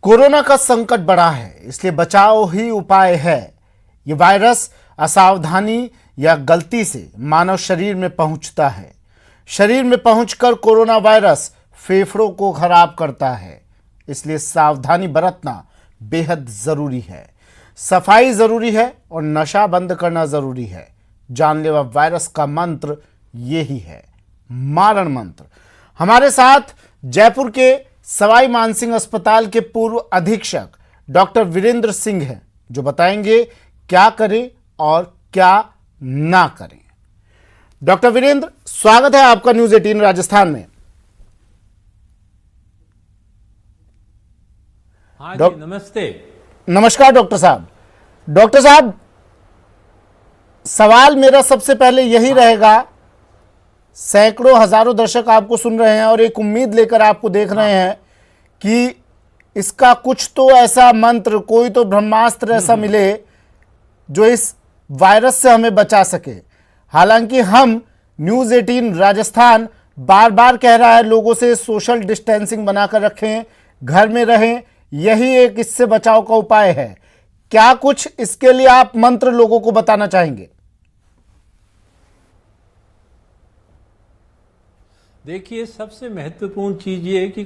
Corona का संकट बढ़ा है, इसलिए बचाव ही उपाय है। ये वायरस असावधानी या गलती से मानव शरीर में पहुंचता है। शरीर में पहुंचकर कोरोना वायरस फेफड़ों को खराब करता है, इसलिए सावधानी बरतना बेहद जरूरी है। सफाई जरूरी है और नशा बंद करना जरूरी है। जानलेवा वायरस का मंत्र यही है, मारण मंत्र। हमारे साथ जयपुर के सवाई मानसिंह अस्पताल के पूर्व अधीक्षक डॉक्टर वीरेंद्र सिंह हैं, जो बताएंगे क्या करें और क्या ना करें। डॉक्टर वीरेंद्र, स्वागत है आपका न्यूज 18 राजस्थान में। हाँ जी, नमस्ते। नमस्कार डॉक्टर साहब। डॉक्टर साहब, सवाल मेरा सबसे पहले यही रहेगा, सैकड़ों हजारों दर्शक आपको सुन रहे हैं और एक उम्मीद लेकर आपको देख रहे हैं कि इसका कुछ तो ऐसा मंत्र, कोई तो ब्रह्मास्त्र ऐसा मिले जो इस वायरस से हमें बचा सके। हालांकि हम न्यूज 18 राजस्थान बार बार कह रहा है लोगों से सोशल डिस्टेंसिंग बनाकर रखें, घर में रहें, यही एक इससे बचाव का उपाय है। क्या कुछ इसके लिए आप मंत्र लोगों को बताना चाहेंगे? देखिए, सबसे महत्वपूर्ण चीज ये है कि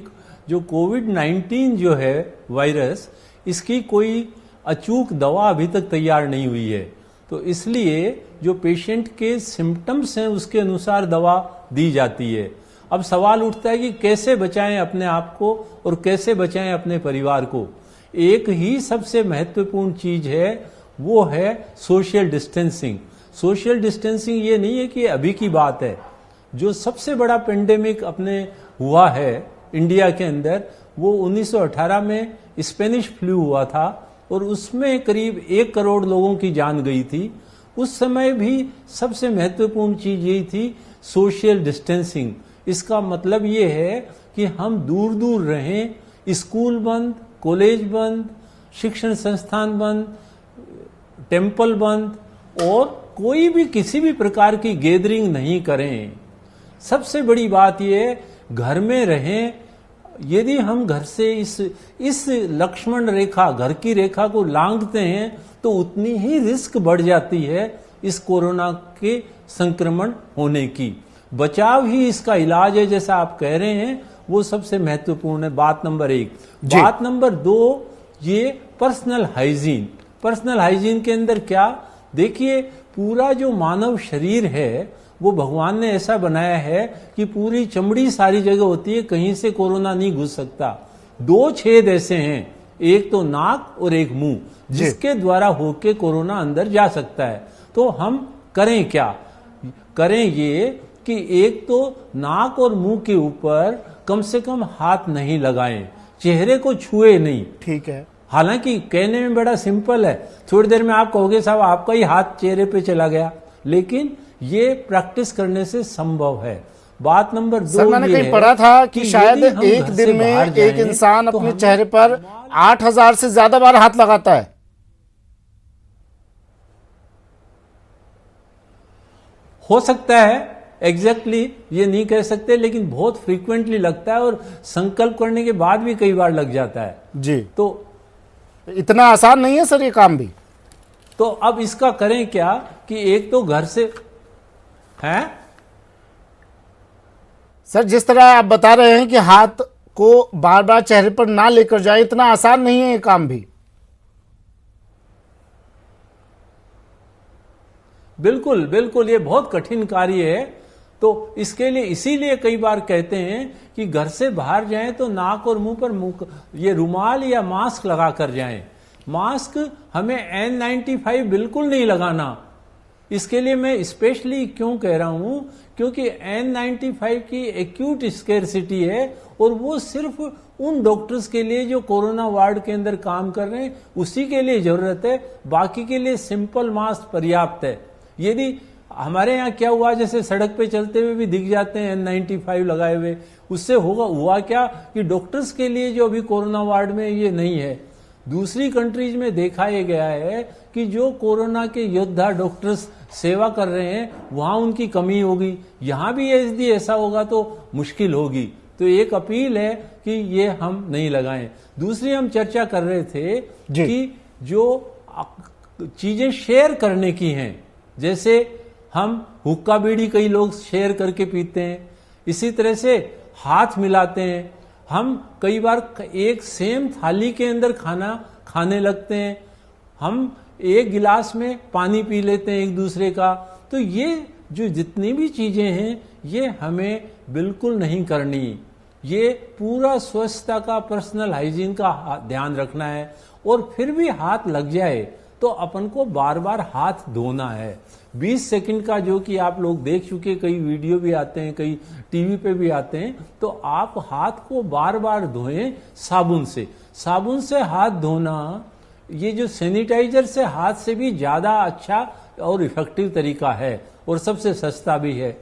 जो कोविड-19 जो है वायरस, इसकी कोई अचूक दवा अभी तक तैयार नहीं हुई है। तो इसलिए जो पेशेंट के सिम्टम्स हैं उसके अनुसार दवा दी जाती है। अब सवाल उठता है कि कैसे बचाएं अपने आप को और कैसे बचाएं अपने परिवार को। एक ही सबसे महत्वपूर्ण चीज है, वो है सोशल डिस्टेंसिंग। सोशल डिस्टेंसिंग ये नहीं है कि अभी की बात है। जो सबसे बड़ा पेंडेमिक अपने हुआ है इंडिया के अंदर, वो 1918 में स्पेनिश फ्लू हुआ था और उसमें करीब 1 करोड़ लोगों की जान गई थी। उस समय भी सबसे महत्वपूर्ण चीज यही थी, सोशल डिस्टेंसिंग। इसका मतलब ये है कि हम दूर दूर रहें, स्कूल बंद, कॉलेज बंद, शिक्षण संस्थान बंद, टेम्पल बंद और कोई भी किसी भी प्रकार की गैदरिंग नहीं करें। सबसे बड़ी बात यह, घर में रहें। यदि हम घर से इस लक्ष्मण रेखा, घर की रेखा को लांघते हैं तो उतनी ही रिस्क बढ़ जाती है इस कोरोना के संक्रमण होने की। बचाव ही इसका इलाज है, जैसा आप कह रहे हैं, वो सबसे महत्वपूर्ण है। बात नंबर 1। बात नंबर 2, ये पर्सनल हाइजीन। पर्सनल हाइजीन के अंदर क्या, देखिए, पूरा जो मानव शरीर है वो भगवान ने ऐसा बनाया है कि पूरी चमड़ी सारी जगह होती है, कहीं से कोरोना नहीं घुस सकता। 2 छेद ऐसे हैं, एक तो नाक और एक मुंह, जिसके द्वारा होके कोरोना अंदर जा सकता है। तो हम करें क्या? करें ये कि एक तो नाक और मुंह के ऊपर कम से कम हाथ नहीं लगाएं, चेहरे को छुए नहीं। ठीक है। हालांकि कहने में बड़ा सिंपल है, थोड़ी देर में आप कहोगे साहब आपका ही हाथ चेहरे पे चला गया, लेकिन ये प्रैक्टिस करने से संभव है। बात नंबर 2, मैंने कहीं पढ़ा था कि शायद एक दिन में एक इंसान अपने चेहरे पर 8000 से ज्यादा बार हाथ लगाता है। हो सकता है, एग्जैक्टली ये नहीं कह सकते, लेकिन बहुत फ्रीक्वेंटली लगता है और संकल्प करने के बाद भी कई बार लग जाता है जी। तो इतना आसान नहीं है सर ये काम भी। तो अब इसका करें क्या कि एक तो घर से है सर, जिस तरह आप बता रहे हैं कि हाथ को बार बार चेहरे पर ना लेकर जाए, इतना आसान नहीं है ये काम भी। बिल्कुल बिल्कुल, ये बहुत कठिन कार्य है। तो इसके लिए इसीलिए कई बार कहते हैं कि घर से बाहर जाएं तो नाक और मुंह पर ये रुमाल या मास्क लगा कर जाएं। मास्क हमें N95 बिल्कुल नहीं लगाना। इसके लिए मैं स्पेशली क्यों कह रहा हूं, क्योंकि N95 की एक्यूट स्केर्सिटी है और वो सिर्फ उन डॉक्टर्स के लिए जो कोरोना वार्ड के अंदर काम कर रहे हैं उसी के लिए जरूरत है। बाकी के लिए सिंपल मास्क पर्याप्त है। यदि हमारे यहाँ क्या हुआ, जैसे सड़क पे चलते हुए भी दिख जाते हैं N95 लगाए हुए, उससे हुआ क्या कि डॉक्टर्स के लिए जो अभी कोरोना वार्ड में ये नहीं है। दूसरी कंट्रीज में देखा यह गया है कि जो कोरोना के योद्धा डॉक्टर्स सेवा कर रहे हैं वहां उनकी कमी होगी। यहां भी यदि ऐसा होगा तो मुश्किल होगी। तो एक अपील है कि ये हम नहीं लगाएं। दूसरी हम चर्चा कर रहे थे जी। कि जो चीजें शेयर करने की हैं, जैसे हम हुक्का बीड़ी कई लोग शेयर करके पीते हैं, इसी तरह से हाथ मिलाते हैं, हम कई बार एक सेम थाली के अंदर खाना खाने लगते हैं, हम एक गिलास में पानी पी लेते हैं एक दूसरे का। तो ये जो जितनी भी चीजें हैं ये हमें बिल्कुल नहीं करनी। ये पूरा स्वच्छता का, पर्सनल हाइजीन का ध्यान रखना है। और फिर भी हाथ लग जाए तो अपन को बार बार हाथ धोना है। 20 सेकंड का जो कि आप लोग देख चुके, कई वीडियो भी आते हैं, कई टीवी पे भी आते हैं, तो आप हाथ को बार बार धोएं साबुन से। साबुन से हाथ धोना ये जो सैनिटाइजर से हाथ से भी ज्यादा अच्छा और इफेक्टिव तरीका है और सबसे सस्ता भी है।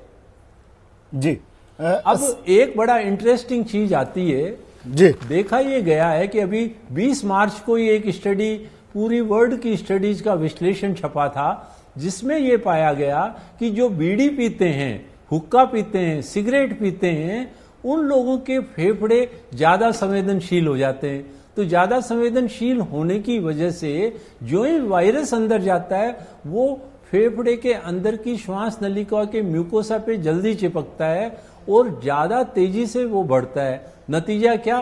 जी। अब एक बड़ा इंटरेस्टिंग चीज आती है जी। देखा ये गया है कि अभी 20 मार्च को ये एक स्टडी, पूरी वर्ल्ड की स्टडीज का विश्लेषण छपा था, जिसमें ये पाया गया कि जो बीड़ी पीते हैं, हुक्का पीते हैं, सिगरेट पीते हैं, उन लोगों के फेफड़े ज्यादा संवेदनशील हो जाते हैं। तो ज्यादा संवेदनशील होने की वजह से जो ही वायरस अंदर जाता है वो फेफड़े के अंदर की श्वास नलिका के म्यूकोसा पे जल्दी चिपकता है और ज्यादा तेजी से वो बढ़ता है। नतीजा क्या,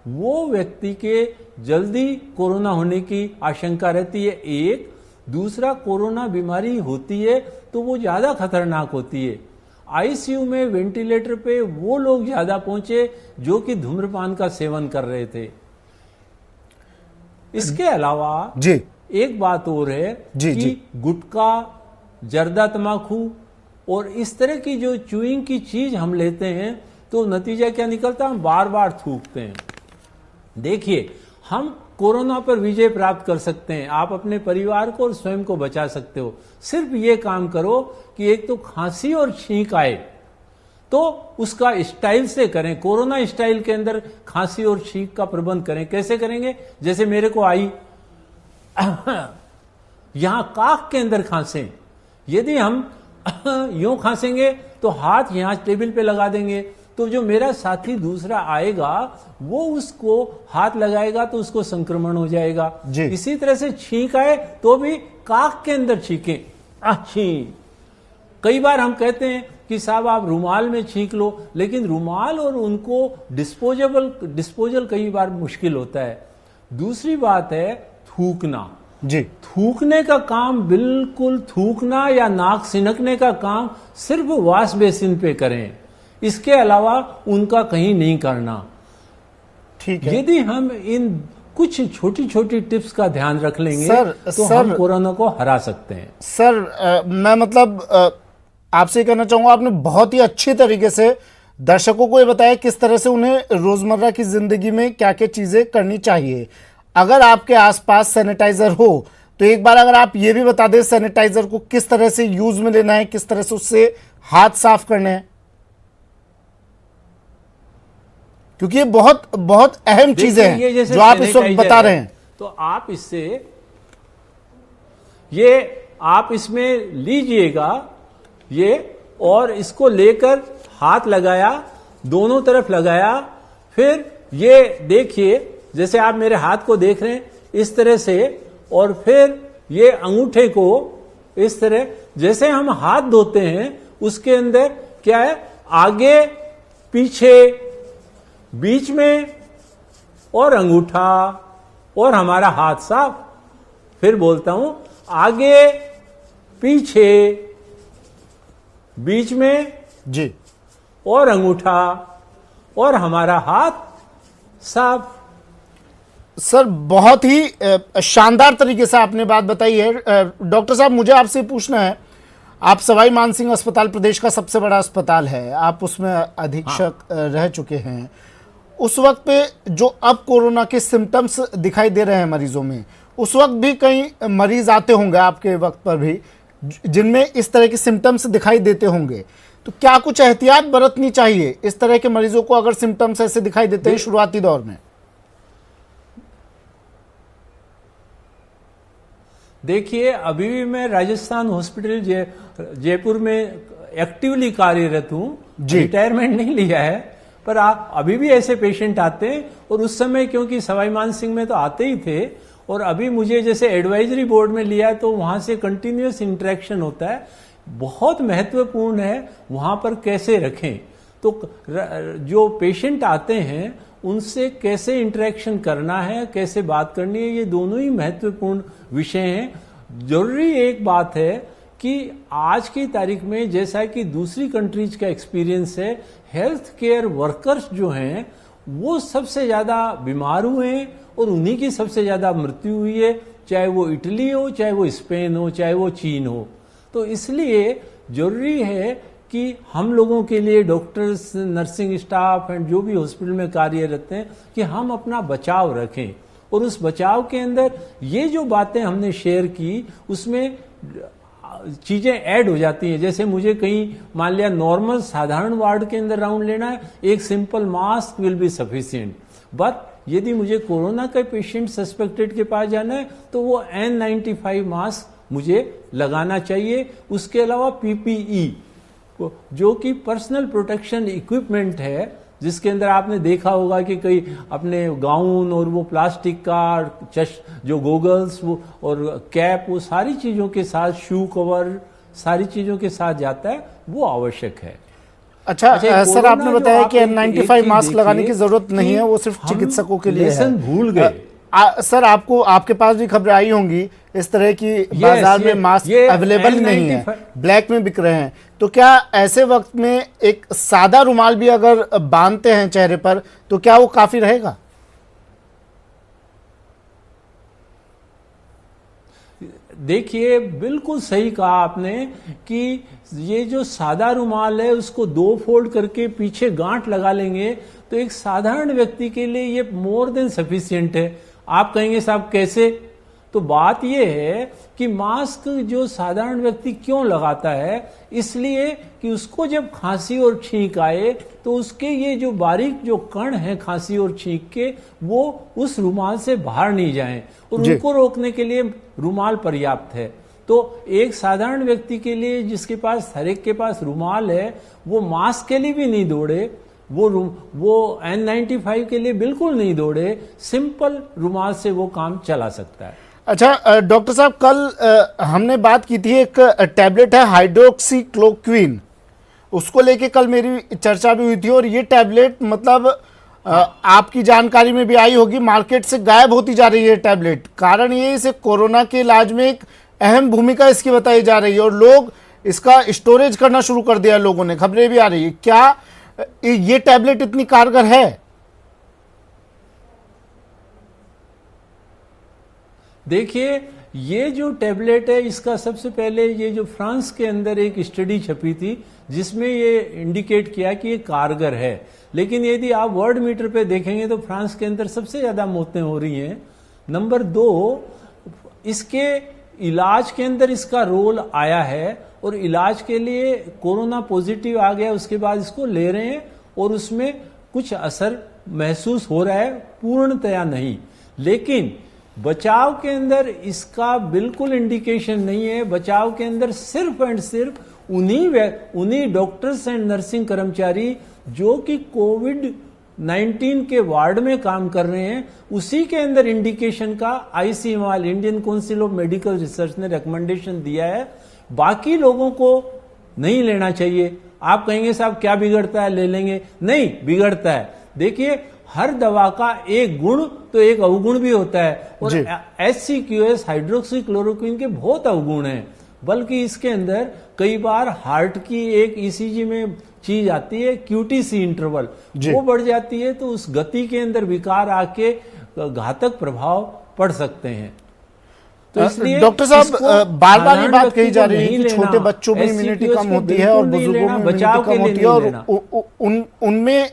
वो व्यक्ति के जल्दी कोरोना होने की आशंका रहती है। एक दूसरा, कोरोना बीमारी होती है तो वो ज्यादा खतरनाक होती है। आईसीयू में वेंटिलेटर पे वो लोग ज्यादा पहुंचे जो कि धूम्रपान का सेवन कर रहे थे। इसके अलावा जी एक बात और है जी, कि जी। गुटखा, जर्दा तंबाकू और इस तरह की जो च्यूइंग की चीज हम लेते हैं तो नतीजा क्या निकलता है, हम बार बार थूकते हैं। देखिए, हम कोरोना पर विजय प्राप्त कर सकते हैं, आप अपने परिवार को और स्वयं को बचा सकते हो। सिर्फ ये काम करो कि एक तो खांसी और छींक आए तो उसका स्टाइल से करें। कोरोना स्टाइल के अंदर खांसी और छींक का प्रबंध करें। कैसे करेंगे, जैसे मेरे को आई यहां काख के अंदर खांसें। यदि हम यूं खांसेंगे तो हाथ यहां टेबल पे लगा देंगे, तो जो मेरा साथी दूसरा आएगा वो उसको हाथ लगाएगा तो उसको संक्रमण हो जाएगा। जी। इसी तरह से छींक आए तो भी काख के अंदर छींकें। छींक, कई बार हम कहते हैं कि साहब आप रुमाल में छींक लो, लेकिन रुमाल और उनको डिस्पोजल कई बार मुश्किल होता है। दूसरी बात है थूकना। जी। थूकने का काम, बिल्कुल थूकना या नाक सिनकने का काम सिर्फ वॉश बेसिन पे करें, इसके अलावा उनका कहीं नहीं करना। ठीक है। यदि हम इन कुछ छोटी छोटी टिप्स का ध्यान रख लेंगे तो सर, हम कोरोना को हरा सकते हैं। सर मैं मतलब आपसे कहना चाहूंगा, आपने बहुत ही अच्छी तरीके से दर्शकों को ये बताया किस तरह से उन्हें रोजमर्रा की जिंदगी में क्या क्या चीजें करनी चाहिए। अगर आपके आसपास सैनिटाइजर हो तो एक बार अगर आप ये भी बता दें सैनिटाइजर को किस तरह से यूज में लेना है, किस तरह से उससे हाथ साफ करने हैं, क्योंकि ये बहुत बहुत अहम चीजें हैं जो आप इस वक्त बता रहे हैं। तो आप इससे ये आप इसमें लीजिएगा ये, और इसको लेकर हाथ लगाया, दोनों तरफ लगाया, फिर ये देखिए जैसे आप मेरे हाथ को देख रहे हैं इस तरह से, और फिर ये अंगूठे को इस तरह, जैसे हम हाथ धोते हैं उसके अंदर क्या है, आगे पीछे, बीच में और अंगूठा और हमारा हाथ साफ। फिर बोलता हूं, आगे पीछे, बीच में जी, और अंगूठा और हमारा हाथ साफ। सर बहुत ही शानदार तरीके से आपने बात बताई है। डॉक्टर साहब, मुझे आपसे पूछना है, आप सवाई मानसिंह अस्पताल प्रदेश का सबसे बड़ा अस्पताल है, आप उसमें अधीक्षक रह चुके हैं। उस वक्त पे जो अब कोरोना के सिम्टम्स दिखाई दे रहे हैं मरीजों में, उस वक्त भी कई मरीज आते होंगे आपके वक्त पर भी जिनमें इस तरह के सिम्टम्स दिखाई देते होंगे, तो क्या कुछ एहतियात बरतनी चाहिए इस तरह के मरीजों को अगर सिम्टम्स ऐसे दिखाई देते हैं शुरुआती दौर में? देखिए, अभी भी मैं राजस्थान हॉस्पिटल जयपुर में एक्टिवली कार्यरत हूं, रिटायरमेंट नहीं लिया है, पर अभी भी ऐसे पेशेंट आते हैं, और उस समय क्योंकि सवाई मान सिंह में तो आते ही थे, और अभी मुझे जैसे एडवाइजरी बोर्ड में लिया तो वहां से कंटिन्यूअस इंटरेक्शन होता है। बहुत महत्वपूर्ण है वहां पर कैसे रखें, तो जो पेशेंट आते हैं उनसे कैसे इंटरेक्शन करना है, कैसे बात करनी है, ये दोनों ही महत्वपूर्ण विषय हैं। जरूरी एक बात है कि आज की तारीख में जैसा कि दूसरी कंट्रीज का एक्सपीरियंस है, हेल्थ केयर वर्कर्स जो हैं वो सबसे ज्यादा बीमार हुए हैं और उन्हीं की सबसे ज्यादा मृत्यु हुई है, चाहे वो इटली हो, चाहे वो स्पेन हो, चाहे वो चीन हो। तो इसलिए जरूरी है कि हम लोगों के लिए, डॉक्टर्स, नर्सिंग स्टाफ एंड जो भी हॉस्पिटल में कार्यरत हैं, कि हम अपना बचाव रखें। और उस बचाव के अंदर ये जो बातें हमने शेयर की उसमें चीजें ऐड हो जाती हैं। जैसे मुझे कहीं मान लिया नॉर्मल साधारण वार्ड के अंदर राउंड लेना है, एक simple mask will be sufficient. But यदि मुझे कोरोना का पेशेंट सस्पेक्टेड के पास जाना है तो वो N95 मास्क मुझे लगाना चाहिए। उसके अलावा PPE जो कि पर्सनल प्रोटेक्शन इक्विपमेंट है, जिसके अंदर आपने देखा होगा कि कई अपने गाउन और वो प्लास्टिक का जो गोगल्स वो और कैप, वो सारी चीजों के साथ, शू कवर सारी चीजों के साथ जाता है, वो आवश्यक है। अच्छा सर, आपने बताया कि N95 मास्क लगाने की जरूरत नहीं है, वो सिर्फ चिकित्सकों के लिए है। भूल गए सर, आपके पास भी खबरें आई होंगी इस तरह की, बाजार में मास्क अवेलेबल नहीं है, ब्लैक में बिक रहे हैं। तो क्या ऐसे वक्त में एक सादा रुमाल भी अगर बांधते हैं चेहरे पर तो क्या वो काफी रहेगा? देखिए, बिल्कुल सही कहा आपने कि ये जो सादा रुमाल है उसको 2 फोल्ड करके पीछे गांठ लगा लेंगे तो एक साधारण व्यक्ति के लिए ये मोर देन सफिशिएंट है। आप कहेंगे साहब कैसे? तो बात यह है कि मास्क जो साधारण व्यक्ति क्यों लगाता है, इसलिए कि उसको जब खांसी और छींक आए तो उसके ये जो बारीक जो कण हैं खांसी और छींक के, वो उस रुमाल से बाहर नहीं जाएं, और उनको रोकने के लिए रुमाल पर्याप्त है। तो एक साधारण व्यक्ति के लिए जिसके पास, हर एक के पास रुमाल है, वो मास्क के लिए भी नहीं दौड़े, वो N95 के लिए बिल्कुल नहीं दौड़े, सिंपल रुमाल से वो काम चला सकता है। अच्छा डॉक्टर साहब, कल हमने बात की थी, एक टैबलेट है हाइड्रोक्सीक्लोक्विन, उसको लेके कल मेरी चर्चा भी हुई थी, और ये टैबलेट मतलब आपकी जानकारी में भी आई होगी, मार्केट से गायब होती जा रही है टैबलेट। कारण ये, इसे कोरोना के इलाज में एक अहम भूमिका इसकी बताई जा रही है, और लोग इसका स्टोरेज करना शुरू कर दिया लोगों ने, खबरें भी आ रही है। क्या ये टैबलेट इतनी कारगर है? देखिए, ये जो टैबलेट है इसका सबसे पहले ये जो फ्रांस के अंदर एक स्टडी छपी थी जिसमें ये इंडिकेट किया कि ये कारगर है, लेकिन यदि आप वर्ल्ड मीटर पे देखेंगे तो फ्रांस के अंदर सबसे ज्यादा मौतें हो रही हैं। नंबर 2, इसके इलाज के अंदर इसका रोल आया है, और इलाज के लिए कोरोना पॉजिटिव आ गया उसके बाद इसको ले रहे हैं और उसमें कुछ असर महसूस हो रहा है, पूर्णतया नहीं, लेकिन बचाव के अंदर इसका बिल्कुल इंडिकेशन नहीं है। बचाव के अंदर सिर्फ एंड सिर्फ उन्हीं डॉक्टर्स एंड नर्सिंग कर्मचारी जो कि कोविड-19 के वार्ड में काम कर रहे हैं, उसी के अंदर इंडिकेशन का ICMR, Indian council of medical research ने रिकमेंडेशन दिया है। बाकी लोगों को नहीं लेना चाहिए। आप कहेंगे साहब क्या बिगड़ता है, ले लेंगे, नहीं बिगड़ता है। देखिए, हर दवा का एक गुण तो एक अवगुण भी होता है, और HCQS हाइड्रोक्सीक्लोरोक्विन के बहुत अवगुण हैं, बल्कि इसके अंदर कई बार हार्ट की एक ECG में चीज आती है QTC इंटरवल, वो बढ़ जाती है तो उस गति के अंदर विकार आके घातक प्रभाव पड़ सकते हैं। तो इसलिए डॉक्टर साहब, बार बार ये बात कही जा रही है कि छोटे बच्चों में इम्यूनिटी कम होती है और बुजुर्गों में इम्यूनिटी कम होती है, और उनमें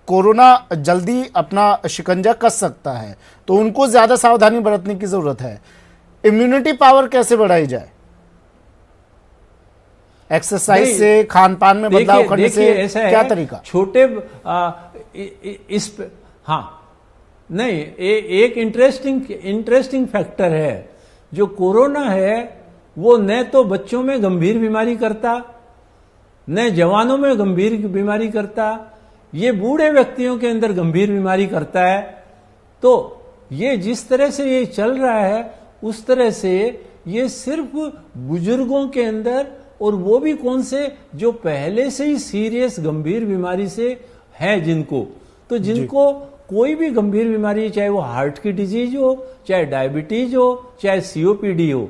कोरोना जल्दी अपना शिकंजा कस सकता है, तो उनको ज्यादा सावधानी बरतने की जरूरत है। इम्यूनिटी पावर कैसे बढ़ाई जाए? एक्सरसाइज से, खान पान में बदलाव करने से, क्या तरीका? छोटे नहीं, एक इंटरेस्टिंग फैक्टर है, जो कोरोना है वो न तो बच्चों में गंभीर बीमारी करता, न जवानों में गंभीर बीमारी करता, ये बूढ़े व्यक्तियों के अंदर गंभीर बीमारी करता है। तो ये जिस तरह से ये चल रहा है उस तरह से ये सिर्फ बुजुर्गों के अंदर, और वो भी कौन से, जो पहले से ही सीरियस गंभीर बीमारी से है जिनको, तो जिनको कोई भी गंभीर बीमारी, चाहे वो हार्ट की डिजीज हो, चाहे डायबिटीज हो, चाहे सीओपीडी हो,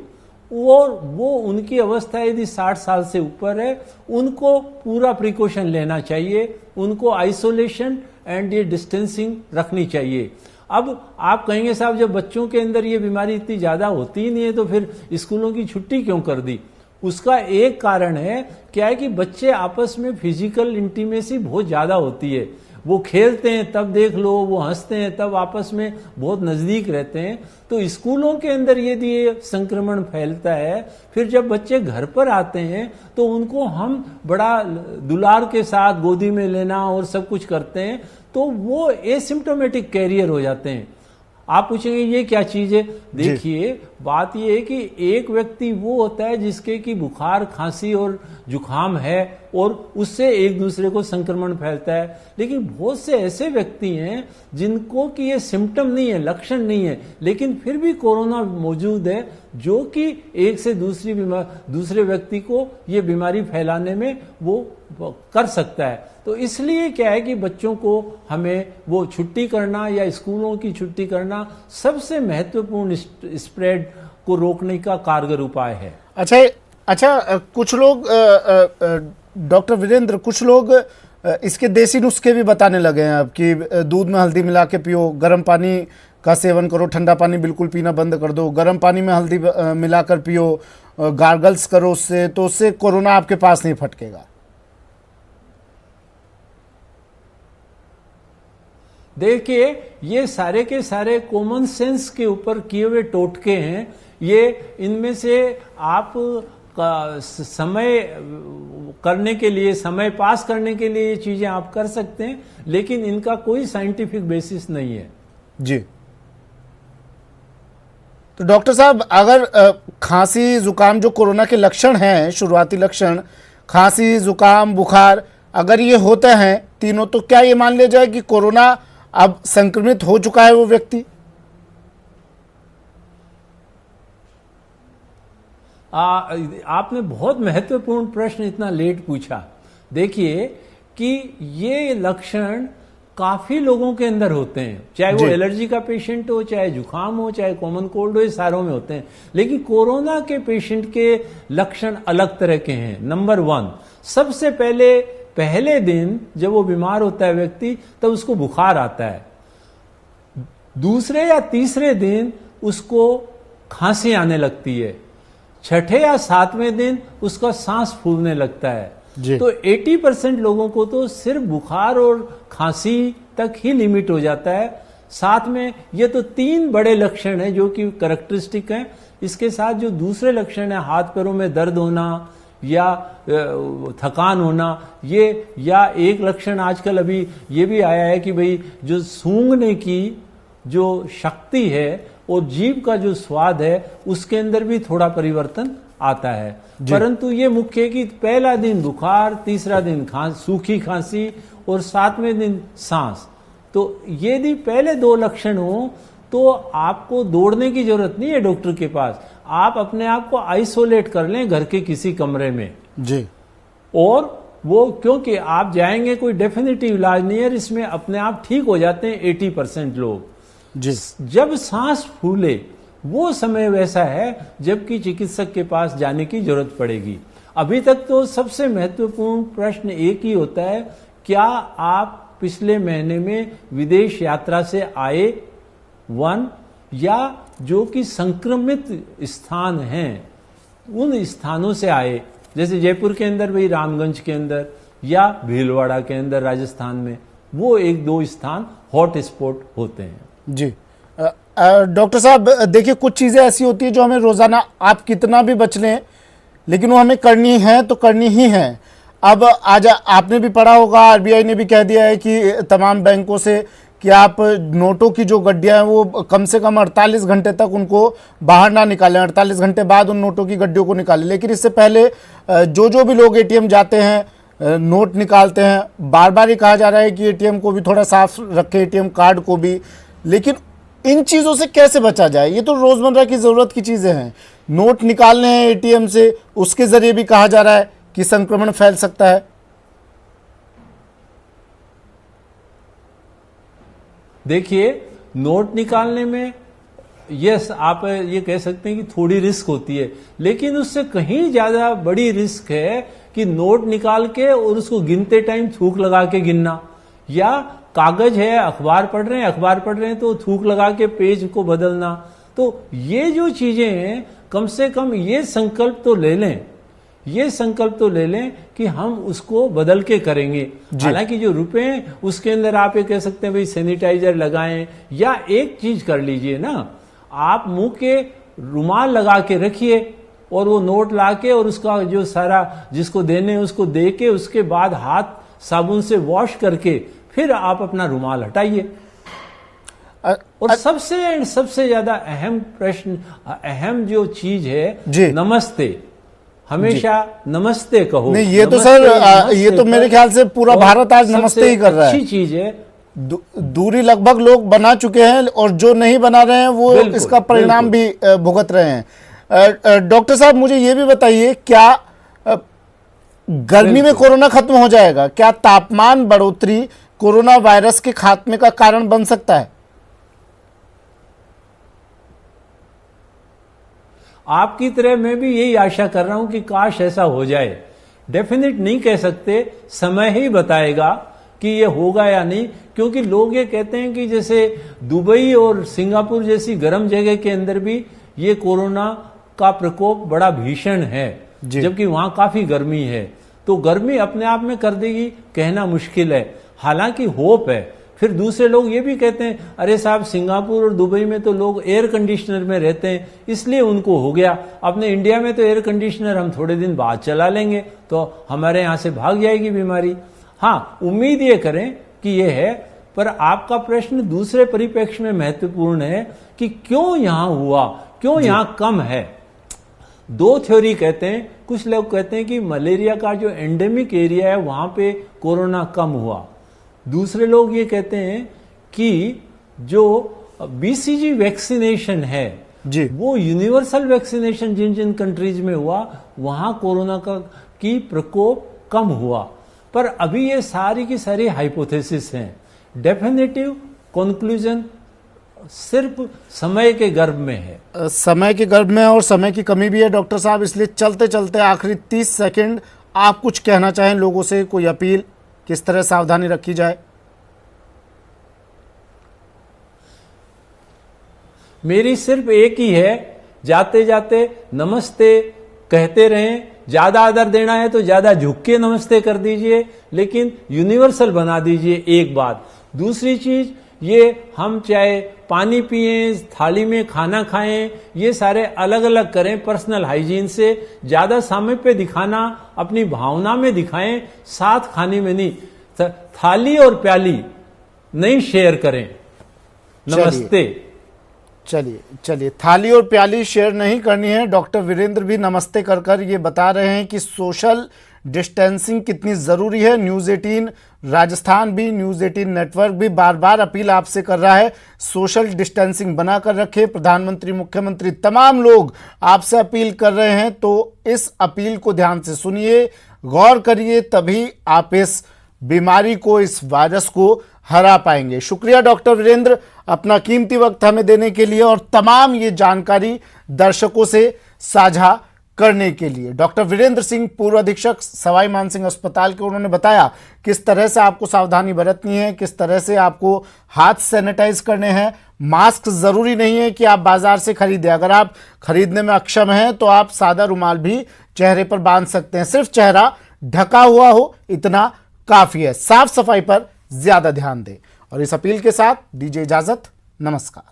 वो उनकी अवस्था यदि 60 साल से ऊपर है, उनको पूरा प्रिकॉशन लेना चाहिए, उनको आइसोलेशन एंड ये डिस्टेंसिंग रखनी चाहिए। अब आप कहेंगे साहब जब बच्चों के अंदर ये बीमारी इतनी ज्यादा होती ही नहीं है तो फिर स्कूलों की छुट्टी क्यों कर दी? उसका एक कारण है क्या है कि बच्चे आपस में फिजिकल इंटीमेसी बहुत ज्यादा होती है, वो खेलते हैं तब देख लो, वो हंसते हैं तब आपस में बहुत नजदीक रहते हैं। तो स्कूलों के अंदर यदि ये संक्रमण फैलता है, फिर जब बच्चे घर पर आते हैं तो उनको हम बड़ा दुलार के साथ गोदी में लेना और सब कुछ करते हैं, तो वो एसिम्प्टोमेटिक कैरियर हो जाते हैं। आप पूछेंगे ये क्या चीज है? देखिए बात ये है कि एक व्यक्ति वो होता है जिसके की बुखार, खांसी और जुखाम है और उससे एक दूसरे को संक्रमण फैलता है, लेकिन बहुत से ऐसे व्यक्ति हैं जिनको कि ये सिम्टम नहीं है, लक्षण नहीं है, लेकिन फिर भी कोरोना मौजूद है, जो कि एक से दूसरे व्यक्ति को ये बीमारी फैलाने में वो कर सकता है। तो इसलिए क्या है कि बच्चों को हमें वो छुट्टी करना या स्कूलों की छुट्टी करना सबसे महत्वपूर्ण स्प्रेड को रोकने का कारगर उपाय है। अच्छा, कुछ लोग डॉक्टर वीरेंद्र, कुछ लोग इसके देसी नुस्खे भी बताने लगे हैं अब कि दूध में हल्दी मिला के पियो, गर्म पानी का सेवन करो, ठंडा पानी बिल्कुल पीना बंद कर दो, गर्म पानी में हल्दी मिलाकर पियो, गार्गल्स करो उससे, तो उससे कोरोना आपके पास नहीं फटकेगा। देखिए ये सारे के सारे कॉमन सेंस के ऊपर किए हुए टोटके हैं। ये इनमें से आप समय करने के लिए, समय पास करने के लिए ये चीजें आप कर सकते हैं, लेकिन इनका कोई साइंटिफिक बेसिस नहीं है। जी, तो डॉक्टर साहब अगर खांसी जुकाम जो कोरोना के लक्षण हैं, शुरुआती लक्षण खांसी जुकाम बुखार, अगर ये होते हैं तीनों, तो क्या ये मान लिया जाए कि कोरोना अब संक्रमित हो चुका है वो व्यक्ति? आपने बहुत महत्वपूर्ण प्रश्न इतना लेट पूछा। देखिए कि ये लक्षण काफी लोगों के अंदर होते हैं, चाहे वो एलर्जी का पेशेंट हो, चाहे जुकाम हो, चाहे कॉमन कोल्ड हो, ये सारों में होते हैं, लेकिन कोरोना के पेशेंट के लक्षण अलग तरह के हैं। नंबर 1, सबसे पहले दिन जब वो बीमार होता है व्यक्ति, तब उसको बुखार आता है। दूसरे या तीसरे दिन उसको खांसी आने लगती है। छठे या सातवें दिन उसका सांस फूलने लगता है। तो 80% लोगों को तो सिर्फ बुखार और खांसी तक ही लिमिट हो जाता है। साथ में ये तो 3 बड़े लक्षण हैं जो कि कैरेक्टरिस्टिक हैं। इसके साथ जो दूसरे लक्षण है, हाथ पैरों में दर्द होना या थकान होना, ये, या एक लक्षण आजकल अभी ये भी आया है कि भाई जो सूंघने की जो शक्ति है और जीभ का जो स्वाद है उसके अंदर भी थोड़ा परिवर्तन आता है। परंतु ये मुख्य है कि पहला दिन बुखार, तीसरा दिन सूखी खांसी और 7वें दिन सांस। तो यदि पहले 2 लक्षण हो तो आपको दौड़ने की जरूरत नहीं है डॉक्टर के पास, आप अपने आप को आइसोलेट कर लें घर के किसी कमरे में जी। और वो, क्योंकि आप जाएंगे कोई डेफिनेटिव इलाज नहीं है, इसमें अपने आप ठीक हो जाते हैं 80% लोग जी। जब सांस फूले वो समय वैसा है जबकि चिकित्सक के पास जाने की जरूरत पड़ेगी। अभी तक तो सबसे महत्वपूर्ण प्रश्न एक ही होता है, क्या आप पिछले महीने में विदेश यात्रा से आए, 1, या जो कि संक्रमित स्थान हैं उन स्थानों से आए, जैसे जयपुर के अंदर भाई रामगंज के अंदर या भीलवाड़ा के अंदर राजस्थान में, वो 1-2 स्थान हॉट स्पॉट होते हैं। जी डॉक्टर साहब देखिए, कुछ चीज़ें ऐसी होती है जो हमें रोज़ाना, आप कितना भी बच लें लेकिन वो हमें करनी है तो करनी ही है। अब आज आपने भी पढ़ा होगा, आरबीआई ने भी कह दिया है कि तमाम बैंकों से कि आप नोटों की जो गड्डियां हैं वो कम से कम 48 घंटे तक उनको बाहर ना निकालें, 48 घंटे बाद उन नोटों की गड्डियों को निकालें। लेकिन इससे पहले जो भी लोग एटीएम जाते हैं नोट निकालते हैं। बार बार ये कहा जा रहा है कि एटीएम को भी थोड़ा साफ रखें, एटीएम कार्ड को भी, लेकिन इन चीज़ों से कैसे बचा जाए? ये तो रोज़मर्रा की ज़रूरत की चीज़ें हैं। नोट निकालने हैं एटीएम से, उसके ज़रिए भी कहा जा रहा है कि संक्रमण फैल सकता है। देखिए, नोट निकालने में यस आप ये कह सकते हैं कि थोड़ी रिस्क होती है, लेकिन उससे कहीं ज्यादा बड़ी रिस्क है कि नोट निकाल के और उसको गिनते टाइम थूक लगा के गिनना, या कागज है अखबार पढ़ रहे हैं तो थूक लगा के पेज को बदलना। तो ये जो चीजें हैं, कम से कम ये संकल्प तो ले लें कि हम उसको बदल के करेंगे। हालांकि जो रुपए हैं उसके अंदर आप ये कह सकते हैं भाई सैनिटाइजर लगाएं, या एक चीज कर लीजिए ना, आप मुंह के रुमाल लगा के रखिए और वो नोट लाके और उसका जो सारा जिसको देने उसको दे के उसके बाद हाथ साबुन से वॉश करके फिर आप अपना रुमाल हटाइए। और सबसे ज्यादा अहम प्रश्न, अहम जो चीज है, नमस्ते। हमेशा नमस्ते कहो। नहीं, ये तो सर ये तो मेरे ख्याल से पूरा भारत आज नमस्ते ही कर रहा है। अच्छी चीज है। दूरी लगभग लोग बना चुके हैं और जो नहीं बना रहे हैं वो इसका परिणाम भी भुगत रहे हैं। डॉक्टर साहब, मुझे ये भी बताइए, क्या गर्मी में कोरोना खत्म हो जाएगा? क्या तापमान बढ़ोतरी कोरोना वायरस के खात्मे का कारण बन सकता है? आपकी तरह मैं भी यही आशा कर रहा हूं कि काश ऐसा हो जाए। डेफिनेट नहीं कह सकते, समय ही बताएगा कि ये होगा या नहीं, क्योंकि लोग ये कहते हैं कि जैसे दुबई और सिंगापुर जैसी गर्म जगह के अंदर भी ये कोरोना का प्रकोप बड़ा भीषण है, जबकि वहां काफी गर्मी है। तो गर्मी अपने आप में कर देगी कहना मुश्किल है, हालांकि होप है। फिर दूसरे लोग ये भी कहते हैं, अरे साहब सिंगापुर और दुबई में तो लोग एयर कंडीशनर में रहते हैं इसलिए उनको हो गया, अपने इंडिया में तो एयर कंडीशनर हम थोड़े दिन बाद चला लेंगे तो हमारे यहां से भाग जाएगी बीमारी। हाँ, उम्मीद ये करें कि ये है, पर आपका प्रश्न दूसरे परिप्रेक्ष्य में महत्वपूर्ण है कि क्यों यहां हुआ, क्यों यहां कम है। दो थ्योरी कहते हैं, कुछ लोग कहते हैं कि मलेरिया का जो एंडेमिक एरिया है वहां पे कोरोना कम हुआ। दूसरे लोग ये कहते हैं कि जो बीसीजी वैक्सीनेशन है जी, वो यूनिवर्सल वैक्सीनेशन जिन जिन कंट्रीज में हुआ वहां कोरोना की प्रकोप कम हुआ। पर अभी ये सारी की सारी हाइपोथेसिस हैं। डेफिनेटिव कंक्लूजन सिर्फ समय के गर्भ में है। समय के गर्भ में और समय की कमी भी है डॉक्टर साहब, इसलिए चलते चलते आखिरी 30 सेकंड आप कुछ कहना चाहें लोगों से, कोई अपील, किस तरह सावधानी रखी जाए? मेरी सिर्फ एक ही है, जाते जाते नमस्ते कहते रहें। ज्यादा आदर देना है तो ज्यादा झुक के नमस्ते कर दीजिए, लेकिन यूनिवर्सल बना दीजिए, एक बात। दूसरी चीज, ये हम चाहे पानी पिएं, थाली में खाना खाएं, ये सारे अलग अलग करें पर्सनल हाइजीन से। ज्यादा सामने पे दिखाना अपनी भावना में दिखाएं, साथ खाने में नहीं। थाली और प्याली नहीं शेयर करें। नमस्ते। चलिए, थाली और प्याली शेयर नहीं करनी है। डॉक्टर वीरेंद्र भी नमस्ते कर ये बता रहे हैं कि सोशल डिस्टेंसिंग कितनी ज़रूरी है। न्यूज़ 18 राजस्थान भी, न्यूज़ 18 नेटवर्क भी बार बार अपील आपसे कर रहा है, सोशल डिस्टेंसिंग बनाकर रखें। प्रधानमंत्री, मुख्यमंत्री, तमाम लोग आपसे अपील कर रहे हैं, तो इस अपील को ध्यान से सुनिए, गौर करिए, तभी आप इस बीमारी को, इस वायरस को हरा पाएंगे। शुक्रिया डॉक्टर वीरेंद्र, अपना कीमती वक्त हमें देने के लिए और तमाम ये जानकारी दर्शकों से साझा करने के लिए। डॉक्टर वीरेंद्र सिंह, पूर्व अधीक्षक सवाई मानसिंह अस्पताल के, उन्होंने बताया किस तरह से आपको सावधानी बरतनी है, किस तरह से आपको हाथ सैनिटाइज करने हैं। मास्क जरूरी नहीं है कि आप बाजार से खरीदें, अगर आप खरीदने में अक्षम हैं तो आप सादा रुमाल भी चेहरे पर बांध सकते हैं, सिर्फ चेहरा ढका हुआ हो इतना काफी है। साफ सफाई पर ज्यादा ध्यान दें और इस अपील के साथ दीजिए इजाजत। नमस्कार।